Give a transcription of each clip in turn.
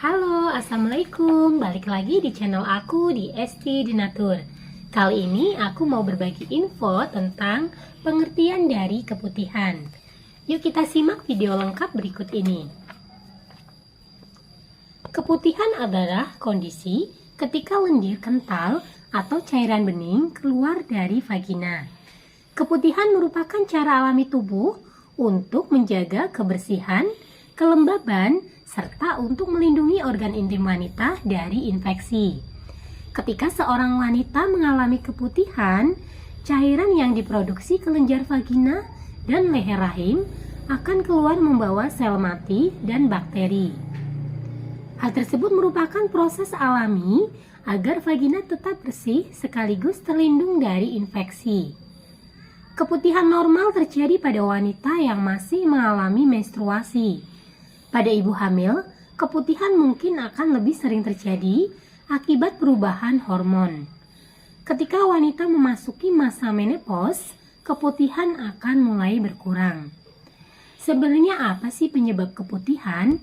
Halo, Assalamualaikum. Balik lagi di channel aku di Esti Denatur. Kali ini aku mau berbagi info tentang pengertian dari keputihan. Yuk kita simak video lengkap berikut ini. Keputihan adalah kondisi ketika lendir kental atau cairan bening keluar dari vagina. Keputihan merupakan cara alami tubuh untuk menjaga kebersihan, kelembaban, serta untuk melindungi organ intim wanita dari infeksi. Ketika seorang wanita mengalami keputihan, cairan yang diproduksi kelenjar vagina dan leher rahim akan keluar membawa sel mati dan bakteri. Hal tersebut merupakan proses alami agar vagina tetap bersih sekaligus terlindung dari infeksi. Keputihan normal terjadi pada wanita yang masih mengalami menstruasi. Pada ibu hamil, keputihan mungkin akan lebih sering terjadi akibat perubahan hormon. Ketika wanita memasuki masa menopause, keputihan akan mulai berkurang. Sebenarnya apa sih penyebab keputihan?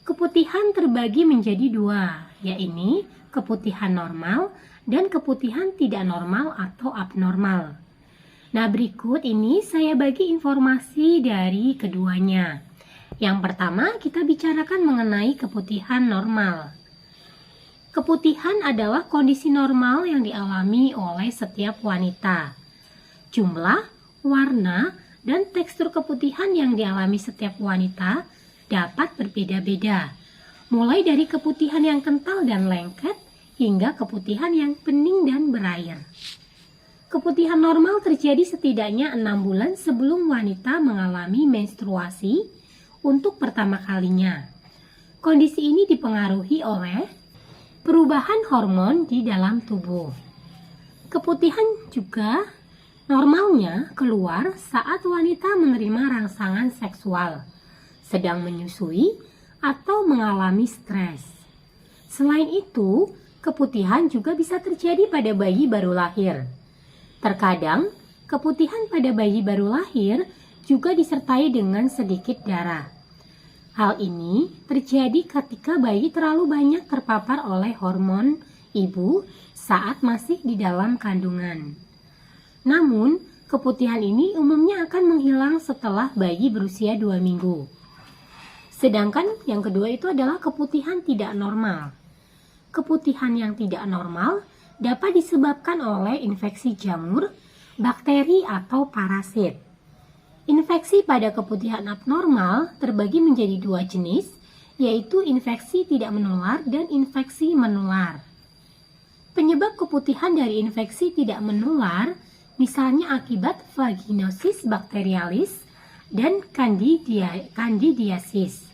Keputihan terbagi menjadi dua, yaitu keputihan normal dan keputihan tidak normal atau abnormal. Nah, berikut ini saya bagi informasi dari keduanya. Yang pertama, kita bicarakan mengenai keputihan normal. Keputihan adalah kondisi normal yang dialami oleh setiap wanita. Jumlah, warna, dan tekstur keputihan yang dialami setiap wanita dapat berbeda-beda. Mulai dari keputihan yang kental dan lengket, hingga keputihan yang bening dan berair. Keputihan normal terjadi setidaknya 6 bulan sebelum wanita mengalami menstruasi untuk pertama kalinya. Kondisi ini dipengaruhi oleh perubahan hormon di dalam tubuh. Keputihan juga normalnya keluar saat wanita menerima rangsangan seksual, sedang menyusui, atau mengalami stres. Selain itu, keputihan juga bisa terjadi pada bayi baru lahir. Terkadang, keputihan pada bayi baru lahir juga disertai dengan sedikit darah. Hal ini terjadi ketika bayi terlalu banyak terpapar oleh hormon ibu saat masih di dalam kandungan. Namun, keputihan ini umumnya akan menghilang setelah bayi berusia 2 minggu. Sedangkan yang kedua itu adalah keputihan tidak normal. Keputihan yang tidak normal dapat disebabkan oleh infeksi jamur, bakteri, atau parasit. Infeksi pada keputihan abnormal terbagi menjadi 2 jenis, yaitu infeksi tidak menular dan infeksi menular. Penyebab keputihan dari infeksi tidak menular misalnya akibat vaginosis bakterialis dan candidiasis.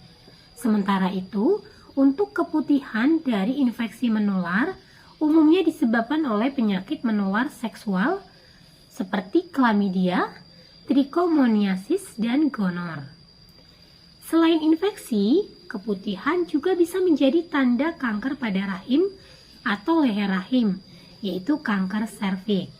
Sementara itu, untuk keputihan dari infeksi menular umumnya disebabkan oleh penyakit menular seksual seperti chlamydia, trichomoniasis, dan gonor. Selain infeksi, keputihan juga bisa menjadi tanda kanker pada rahim atau leher rahim, yaitu kanker serviks.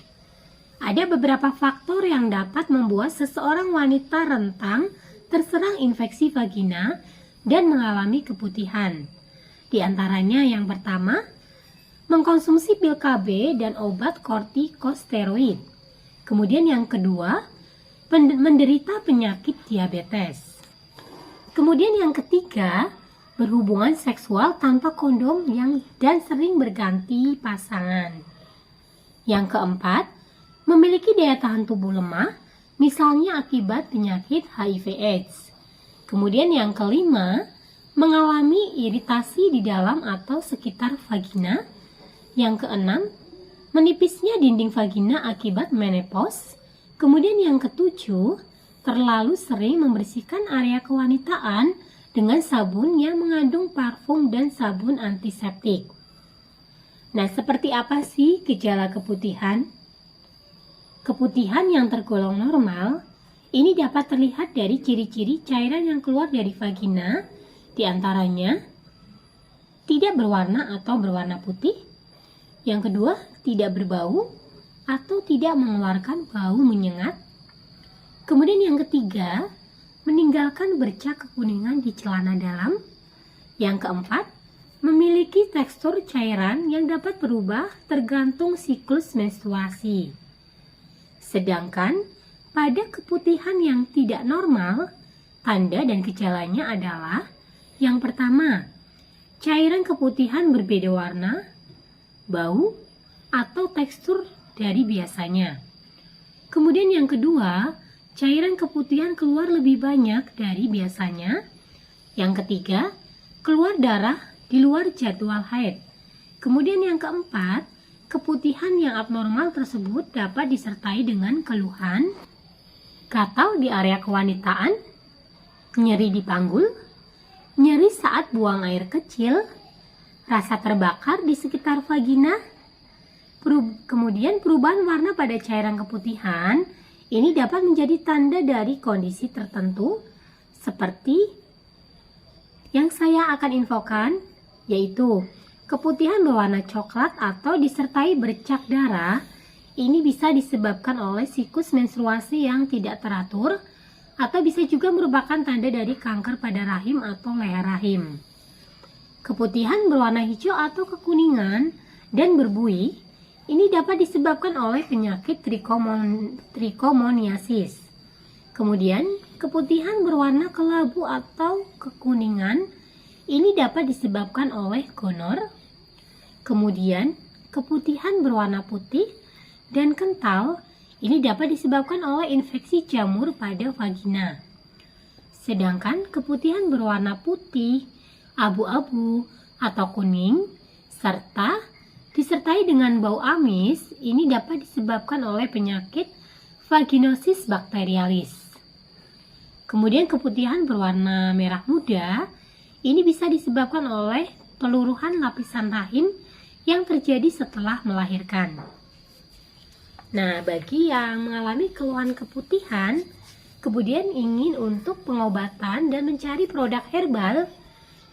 Ada beberapa faktor yang dapat membuat seseorang wanita rentan terserang infeksi vagina dan mengalami keputihan. Di antaranya yang pertama, mengkonsumsi pil KB dan obat kortikosteroid. Kemudian yang kedua, menderita penyakit diabetes. Kemudian yang ketiga, berhubungan seksual tanpa kondom dan sering berganti pasangan. Yang keempat, memiliki daya tahan tubuh lemah, misalnya akibat penyakit HIV/AIDS. Kemudian yang kelima, mengalami iritasi di dalam atau sekitar vagina. Yang keenam, menipisnya dinding vagina akibat menopause. Kemudian yang ketujuh, terlalu sering membersihkan area kewanitaan dengan sabun yang mengandung parfum dan sabun antiseptik. Nah, seperti apa sih gejala keputihan? Keputihan yang tergolong normal, ini dapat terlihat dari ciri-ciri cairan yang keluar dari vagina, diantaranya tidak berwarna atau berwarna putih. Yang kedua, tidak berbau atau tidak mengeluarkan bau menyengat. Kemudian yang ketiga, meninggalkan bercak kekuningan di celana dalam. Yang keempat, memiliki tekstur cairan yang dapat berubah tergantung siklus menstruasi. Sedangkan pada keputihan yang tidak normal, tanda dan gejalanya adalah yang pertama, cairan keputihan berbeda warna, bau, atau tekstur dari biasanya. Kemudian yang kedua, cairan keputihan keluar lebih banyak dari biasanya. Yang ketiga, keluar darah di luar jadwal haid. Kemudian yang keempat, keputihan yang abnormal tersebut dapat disertai dengan keluhan, gatal di area kewanitaan, nyeri di panggul, nyeri saat buang air kecil, rasa terbakar di sekitar vagina. Kemudian perubahan warna pada cairan keputihan ini dapat menjadi tanda dari kondisi tertentu seperti yang saya akan infokan, yaitu keputihan berwarna coklat atau disertai bercak darah. Ini bisa disebabkan oleh siklus menstruasi yang tidak teratur atau bisa juga merupakan tanda dari kanker pada rahim atau leher rahim. Keputihan berwarna hijau atau kekuningan dan berbuih ini dapat disebabkan oleh penyakit trichomoniasis. Kemudian, keputihan berwarna kelabu atau kekuningan ini dapat disebabkan oleh gonor. Kemudian, keputihan berwarna putih dan kental ini dapat disebabkan oleh infeksi jamur pada vagina. Sedangkan keputihan berwarna putih, abu-abu, atau kuning, serta disertai dengan bau amis, ini dapat disebabkan oleh penyakit vaginosis bakterialis. Kemudian keputihan berwarna merah muda, ini bisa disebabkan oleh peluruhan lapisan rahim yang terjadi setelah melahirkan. Nah, bagi yang mengalami keluhan keputihan, kemudian ingin untuk pengobatan dan mencari produk herbal,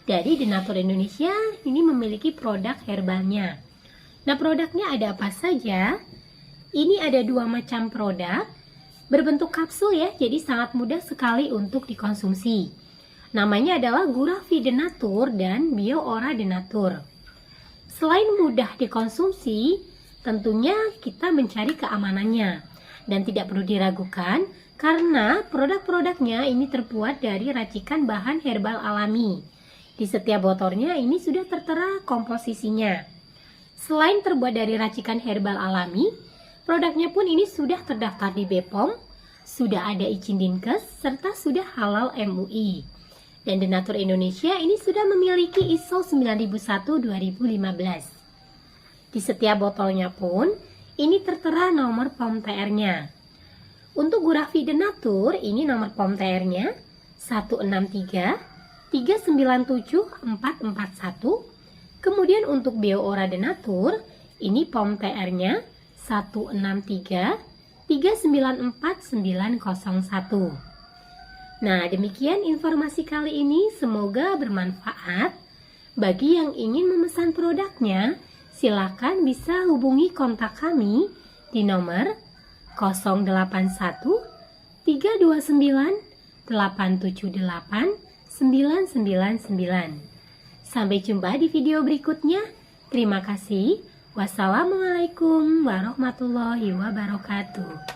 dari Denatur Indonesia ini memiliki produk herbalnya. Nah, produknya ada apa saja? Ini ada 2 macam produk, berbentuk kapsul ya, jadi sangat mudah sekali untuk dikonsumsi. Namanya adalah Gurafi Denatur dan BioOra Denatur. Selain mudah dikonsumsi, tentunya kita mencari keamanannya. Dan tidak perlu diragukan, karena produk-produknya ini terbuat dari racikan bahan herbal alami. Di setiap botolnya ini sudah tertera komposisinya. Selain terbuat dari racikan herbal alami, produknya pun ini sudah terdaftar di BPOM, sudah ada izin Dinkes, serta sudah halal MUI. Dan Denatur Indonesia ini sudah memiliki ISO 9001-2015. Di setiap botolnya pun, ini tertera nomor POM TR-nya. Untuk Gurafi Denatur, ini nomor POM TR-nya 163 397 441. Kemudian untuk BioOra Denatur, ini POM TR-nya 163 394 901. Nah, demikian informasi kali ini, semoga bermanfaat. Bagi yang ingin memesan produknya, silakan bisa hubungi kontak kami di nomor 081 329 878 999. Sampai jumpa di video berikutnya. Terima kasih. Wassalamualaikum warahmatullahi wabarakatuh.